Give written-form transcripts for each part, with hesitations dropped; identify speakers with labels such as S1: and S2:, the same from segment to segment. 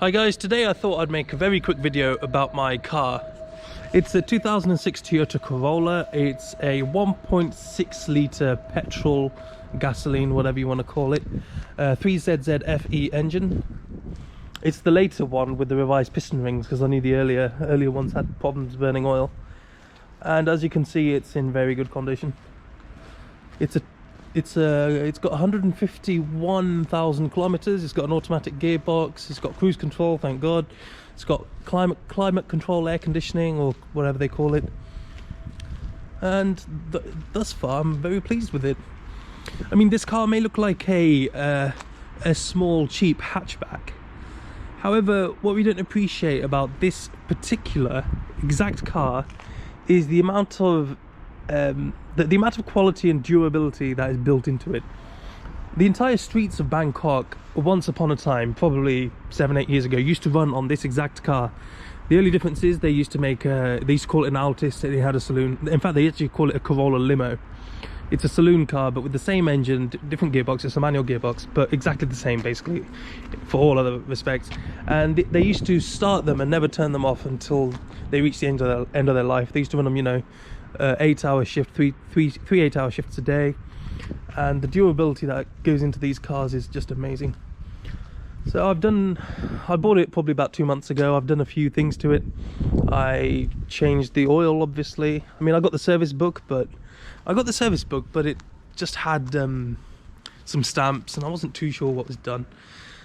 S1: Hi guys, today I thought I'd make a very quick video about my car. It's a 2006 Toyota Corolla. It's a 1.6 litre petrol, gasoline, whatever you want to call it, 3zz-fe engine. It's the later one with the revised piston rings because I knew the earlier ones had problems burning oil. And as you can see, it's in very good condition. It's got 151,000 kilometers. It's got an automatic gearbox. It's got cruise control, thank God. It's got climate control, air conditioning, or whatever they call it. And thus far, I'm very pleased with it. I mean, this car may look like a small, cheap hatchback. However, what we don't appreciate about this particular exact car is the amount of the amount of quality and durability that is built into it. The entire streets of Bangkok, once upon a time, probably 7-8 years ago, used to run on this exact car. The only difference is they used to make they used to call it an Altis. They had a saloon. In fact, they actually call it a Corolla limo. It's a saloon car, but with the same engine, different gearbox. It's a manual gearbox, but exactly the same, basically, for all other respects. And they used to start them and never turn them off until they reached the end of their life. They used to run them, you know, 8-hour shift, three 8-hour shifts a day, and the durability that goes into these cars is just amazing. So I bought it probably about 2 months ago. I've done a few things to it. I changed the oil, obviously. I mean, I got the service book, but it just had some stamps, and I wasn't too sure what was done.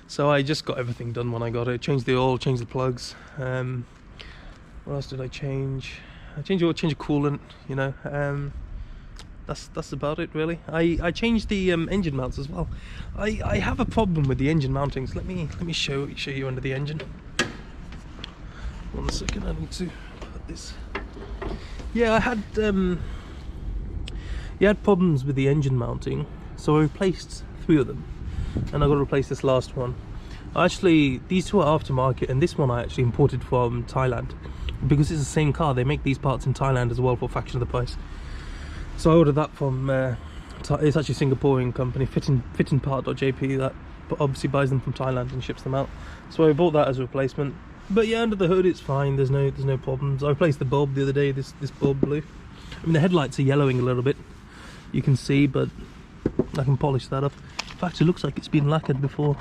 S1: So I just got everything done when I got it. Changed the oil, changed the plugs. What else did I change? I changed oil, changed the coolant. You know, that's about it really. I changed the engine mounts as well. I have a problem with the engine mountings. Let me show you under the engine. 1 second, I need to put this. Yeah, I had problems with the engine mounting, so I replaced 3 of them, and I got to replace this last one. Actually, these 2 are aftermarket, and this one I actually imported from Thailand because it's the same car. They make these parts in Thailand as well for a fraction of the price. So I ordered that from it's actually a Singaporean company, fittingpart.jp, that obviously buys them from Thailand and ships them out. So I bought that as a replacement. But yeah, under the hood it's fine. There's no problems. I replaced the bulb the other day. This bulb blue. I mean, the headlights are yellowing a little bit, you can see, but I can polish that up. In fact, it looks like it's been lacquered before.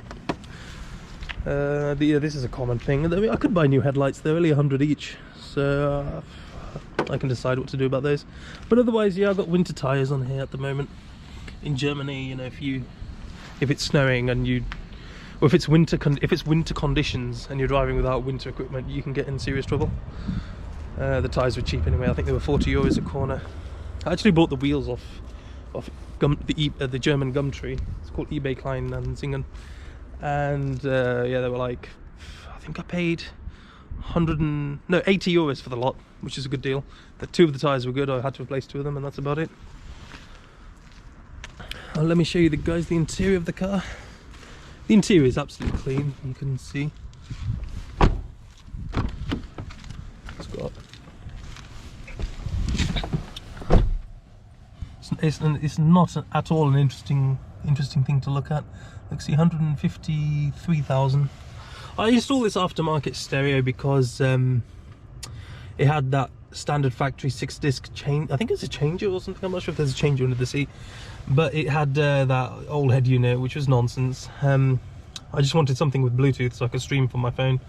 S1: This is a common thing. I mean, I could buy new headlights. They're only 100 each, so I can decide what to do about those. But otherwise, yeah, I've got winter tires on here at the moment. In Germany, you know, if it's snowing or if it's winter conditions and you're driving without winter equipment, you can get in serious trouble. The tires were cheap anyway. I think they were 40 euros a corner. I actually bought the wheels off the German Gumtree. It's called eBay Kleinanzeigen, and yeah, they were like, I think I paid 80 euros for the lot, which is a good deal. The 2 of the tires were good. I had to replace 2 of them, and that's about it. Let me show you the interior of the car. The interior is absolutely clean, you can see. It's not at all an interesting thing to look at. Let's see, 153,000. I installed this aftermarket stereo because it had that standard factory 6-disc change. I think it's a changer or something. I'm not sure if there's a changer under the seat, but it had that old head unit, which was nonsense. I just wanted something with Bluetooth so I could stream from my phone,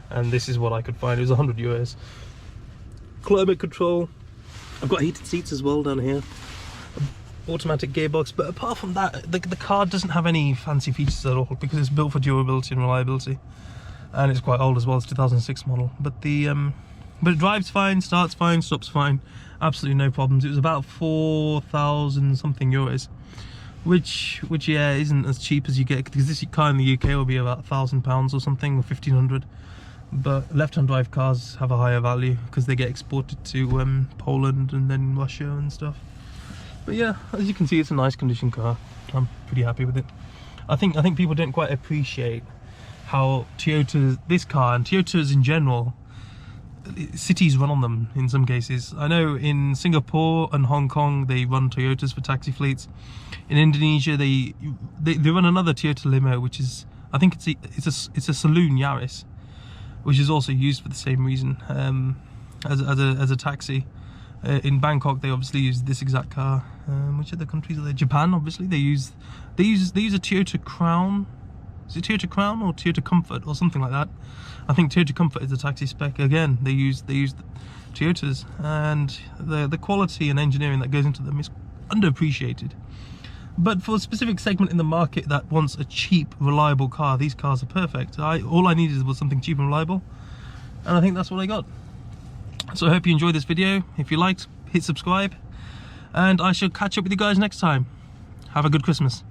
S1: and this is what I could find. It was 100 euros. Climate control. I've got heated seats as well down here. Automatic gearbox, but apart from that, the car doesn't have any fancy features at all because it's built for durability and reliability, and it's quite old as well. It's 2006 model, but it drives fine, starts fine, stops fine, absolutely no problems. It was about 4,000 something euros, which yeah, isn't as cheap as you get, because this car in the UK will be about £1,000 or something, or 1,500. But left-hand drive cars have a higher value because they get exported to Poland and then Russia and stuff. But yeah, as you can see, it's a nice condition car. I'm pretty happy with it. I think people don't quite appreciate how this car and Toyotas in general, cities run on them in some cases. I know in Singapore and Hong Kong they run Toyotas for taxi fleets. In Indonesia they run another Toyota limo, which is, I think it's a saloon Yaris. which is also used for the same reason, as a taxi. In Bangkok, they obviously use this exact car. Which other countries are there? Japan, obviously, they use a Toyota Crown. Is it Toyota Crown or Toyota Comfort or something like that? I think Toyota Comfort is the taxi spec. Again, they use Toyotas, and the quality and engineering that goes into them is underappreciated. But for a specific segment in the market that wants a cheap, reliable car, these cars are perfect. All I needed was something cheap and reliable, and I think that's what I got. So I hope you enjoyed this video. If you liked, hit subscribe, and I shall catch up with you guys next time. Have a good Christmas.